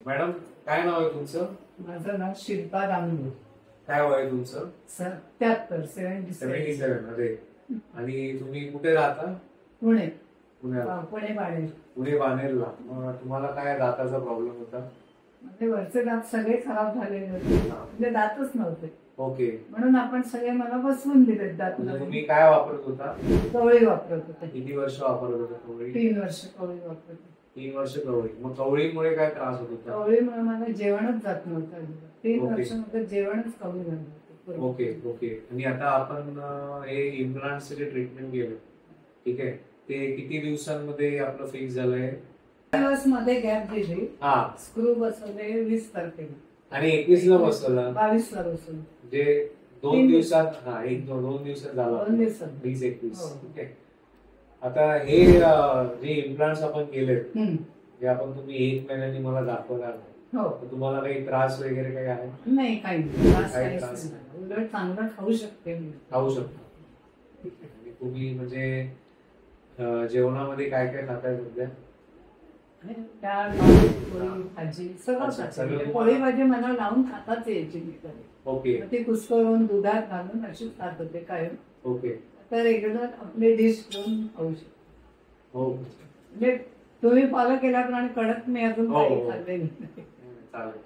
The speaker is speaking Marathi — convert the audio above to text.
मॅडम काय नाव आहे तुमचं? माझं नाव शिल्पा रामदेव. काय वय आहे तुमचं? 77 अरे, आणि तुम्ही कुठे राहता? पुणे. पुण्याला. पुणे बाणेर. पुणे बाणेरला. मग तुम्हाला काय दाताचा प्रॉब्लेम होता? म्हणजे वरचे दात सगळे खराब झालेले होते, म्हणजे दातच नव्हते. ओके. म्हणून आपण सगळे मला बसवून दिलेत दात. तुम्ही काय वापरत होता? कवळी वापरत होते. किती वर्ष वापरत होता कवळी? 3 वर्ष कवळी वापरत होते. 3 वर्ष कवळी. मग कवळीमुळे काय त्रास होत होता? कवळीमुळे मला जेवणच जात नव्हतं. 3 वर्षामध्ये जेवणच कमी झालं होतं. Okay okay. आणि आता आपण हे इम्प्लांटचे ट्रीटमेंट केलं, ठीक आहे, ते किती दिवसांमध्ये आपलं फिक्स झालंय? दिवस मध्ये गॅप दिली. हा. स्क्रू बसवले 20 तारखेला आणि 21 ला बसवला. 22 ला बसवलं. म्हणजे 2 दिवसात. हा, 2 दिवसात झाला. 2 दिवसात. 20-21. ठीक आहे. आता हे जे इम्प्लांट्स आपण केले, जे आपण तुम्ही 1 महिन्याने मला दाखवणार, तुम्हाला काही त्रास वगैरे काही आहे? नाही, काही त्रास नाही. उलट चांगलं खाऊ शकते. खाऊ शकतो. तुम्ही म्हणजे जेवणामध्ये काय काय खाताय सध्या? डाळ, भाजी सगळं. पोळी भाजी मला लावून खाताच यायची मी कधी. ओके. ती कुस्करून दुधात घालून अशीच खात होते कायम. ओके. तर रेग्युलर आपली डिश करून खाऊ शकतो. हो. म्हणजे तुम्ही फॉलो केल्याप्रमाणे कडक मी अजून काही खाल्ले नाही. चालेल.